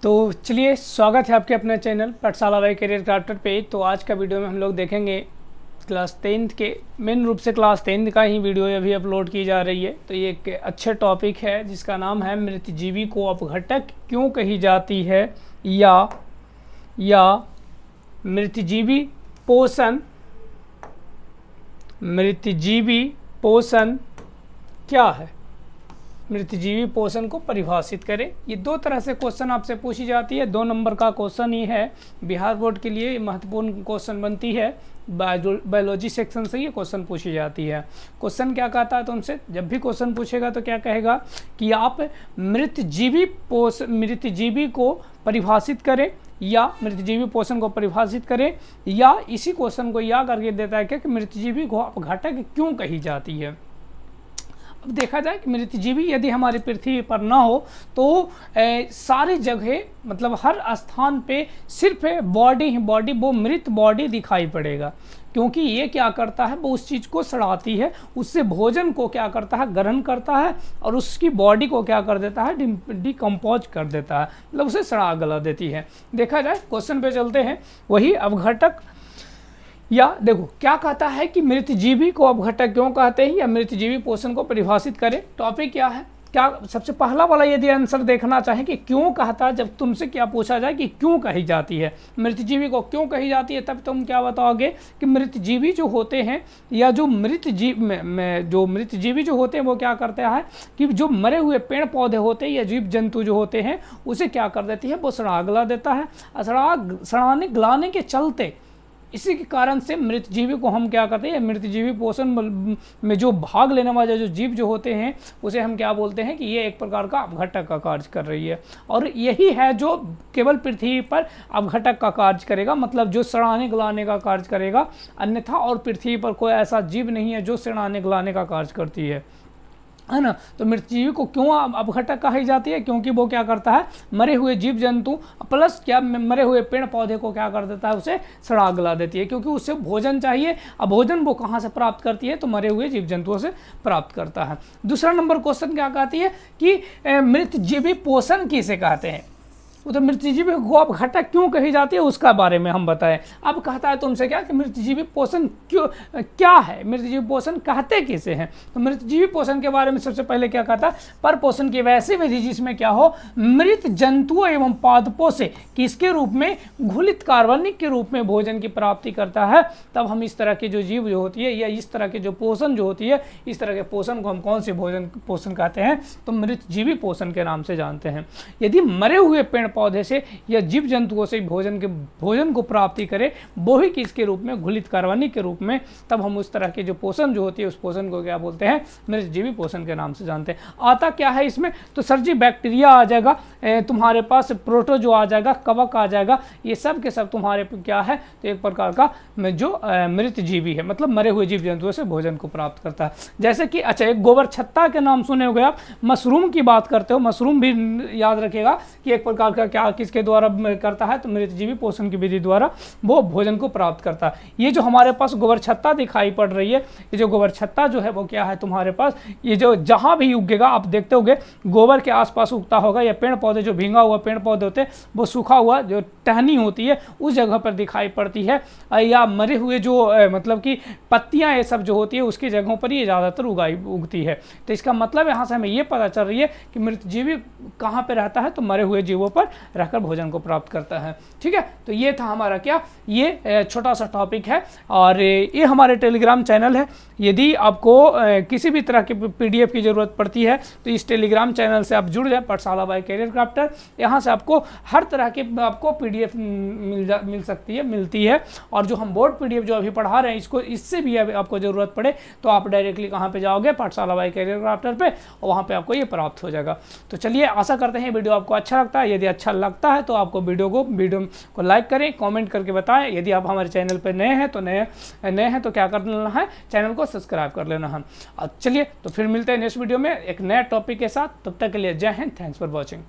तो चलिए स्वागत है आपके अपने चैनल पाठशाला बाय करियर क्राफ्टर पे। तो आज का वीडियो में हम लोग देखेंगे क्लास 10th के मेन रूप से क्लास 10th का ही वीडियो अभी अपलोड की जा रही है। तो ये एक अच्छे टॉपिक है जिसका नाम है मृतजीवी को अपघटक क्यों कही जाती है या मृतजीवी पोषण क्या है। मृतजीवी पोषण को परिभाषित करें। ये दो तरह से क्वेश्चन आपसे पूछी जाती है। 2 नंबर का क्वेश्चन ही है, बिहार बोर्ड के लिए महत्वपूर्ण क्वेश्चन बनती है। बायोलॉजी सेक्शन से ये क्वेश्चन पूछी जाती है। क्वेश्चन क्या कहता है तुमसे, जब भी क्वेश्चन पूछेगा तो क्या कहेगा कि आप मृतजीवी को परिभाषित करें या मृतजीवी पोषण को परिभाषित करें, या इसी क्वेश्चन को यह करके देता है कि मृतजीवी को अपघटक क्यों कही जाती है। अब देखा जाए कि मृतजीवी यदि हमारी पृथ्वी पर ना हो तो सारी जगह मतलब हर स्थान पे सिर्फ बॉडी ही बॉडी, वो मृत बॉडी दिखाई पड़ेगा। क्योंकि ये क्या करता है, वो उस चीज़ को सड़ाती है, उससे भोजन को क्या करता है, ग्रहण करता है और उसकी बॉडी को क्या कर देता है, डिकम्पोज कर देता है, मतलब उसे सड़ा गला देती है। देखा जाए क्वेश्चन पे चलते हैं। वही अपघटक या देखो क्या कहता है कि मृतजीवी को अपघटक क्यों कहते हैं या मृतजीवी पोषण को परिभाषित करें। टॉपिक क्या है, क्या सबसे पहला वाला यदि आंसर देखना चाहें कि क्यों कहता है, जब तुमसे क्या पूछा जाए कि क्यों कही जाती है, मृतजीवी को क्यों कही जाती है, तब तुम क्या बताओगे कि मृतजीवी जो होते हैं या जो मृतजीवी जो होते हैं वो क्या करते हैं कि जो मरे हुए पेड़ पौधे होते हैं या जीव जंतु जो होते हैं उसे क्या कर देती है, वो सड़ा गला देता है। सड़ाने गलाने के चलते इसी के कारण से मृतजीवी को हम क्या करते हैं, मृतजीवी पोषण में जो भाग लेने वाले जो जीव जो होते हैं उसे हम क्या बोलते हैं कि ये एक प्रकार का अपघटक का कार्य कर रही है। और यही है जो केवल पृथ्वी पर अपघटक का कार्य करेगा, मतलब जो सड़ाने गलाने का कार्य करेगा। अन्यथा और पृथ्वी पर कोई ऐसा जीव नहीं है जो सड़ाने गलाने का कार्य करती है ना। तो मृतजीवी को क्यों अपघटक कही जाती है, क्योंकि वो क्या करता है, मरे हुए जीव जंतु प्लस क्या मरे हुए पेड़ पौधे को क्या कर देता है, उसे सड़ा गला देती है। क्योंकि उससे भोजन चाहिए, अब भोजन वो कहाँ से प्राप्त करती है, तो मरे हुए जीव जंतुओं से प्राप्त करता है। दूसरा नंबर क्वेश्चन क्या कहती है कि मृतजीवी पोषण किसे कहते हैं। वो तो मृतजीवी को अपघटक क्यों कही जाती है उसका बारे में हम बताएं। अब कहता है तुमसे क्या कि मृतजीवी पोषण क्या है, मृतजीवी पोषण कहते किसे हैं। तो मृतजीवी पोषण के बारे में सबसे पहले क्या कहता है, पर पोषण की वैसी विधि जिसमें क्या हो, मृत जंतुओं एवं पादपों से किसके रूप में, घुलित कार्बनिक के रूप में भोजन की प्राप्ति करता है। तब हम इस तरह के जो जीव जो होती है या इस तरह के जो पोषण जो होती है, इस तरह के पोषण को हम कौन से पोषण कहते हैं, तो मृतजीवी पोषण के नाम से जानते हैं। यदि मरे हुए पेड़ पौधे से या जीव जंतुओं से भोजन को प्राप्ति करे, वो ही किसके रूप में, घुलित कार्बनिक के रूप में, तब हम उस तरह के जो पोषण जो होती है उस पोषण को क्या बोलते हैं, मृतजीवी पोषण के नाम से जानते हैं। आता क्या है इसमें, तो सर जी बैक्टीरिया आ जाएगा, तुम्हारे पास प्रोटोजो आ जाएगा, कवक आ जाएगा, ये सब के सब तुम्हारे क्या है, तो एक प्रकार का जो मृतजीवी है, मतलब मरे हुए जीव जंतुओं से भोजन को प्राप्त करता है। जैसे कि अच्छा एक गोबर छत्ता के नाम सुने होंगे आप, मशरूम की बात करते हो, मशरूम भी याद रखेगा कि एक प्रकार का क्या किसके द्वारा करता है, तो मृतजीवी पोषण की विधि द्वारा वो भोजन को प्राप्त करता है। ये जो हमारे पास गोबर छत्ता दिखाई पड़ रही है, ये जो गोबर छत्ता जो है वो क्या है तुम्हारे पास, ये जो जहां भी उगेगा आप देखते होंगे गोबर के आसपास उगता होगा, या पेड़ पौधे जो भींगा हुआ पेड़ पौधे होते हैं वो सूखा हुआ जो टहनी होती है उस जगह पर दिखाई पड़ती है, या मरे हुए जो मतलब कि पत्तियां ये सब जो होती है उसकी जगहों पर ये ज़्यादातर उगती है। तो इसका मतलब यहाँ से हमें ये पता चल रही है कि मृतजीवी कहाँ पर रहता है, तो मरे हुए जीवों पर रहकर भोजन को प्राप्त करता है। ठीक है, तो ये था हमारा क्या, ये छोटा सा टॉपिक है और ये हमारे टेलीग्राम चैनल है। यदि आपको किसी भी तरह की पीडीएफ की ज़रूरत पड़ती है तो इस टेलीग्राम चैनल से आप जुड़ जाए, पाठशाला बाय करियर क्राफ्टर। यहाँ से आपको हर तरह की आपको पीडीएफ मिलती है। और जो हम बोर्ड पीडीएफ जो अभी पढ़ा रहे हैं इससे भी आपको ज़रूरत पड़े तो आप डायरेक्टली कहाँ पे जाओगे, पाठशाला बाय करियर क्राफ्टर पे, और वहाँ पे आपको ये प्राप्त हो जाएगा। तो चलिए आशा करते हैं वीडियो आपको अच्छा लगता है। यदि अच्छा लगता है तो आपको वीडियो को लाइक करें, कमेंट करके बताएं। यदि आप हमारे चैनल पर नए हैं तो क्या कर लेना है, चैनल को सब्सक्राइब कर लेना है। चलिए तो फिर मिलते हैं नेक्स्ट वीडियो में एक नए टॉपिक के साथ। तब तक के लिए जय हिंद, थैंक्स फॉर वॉचिंग।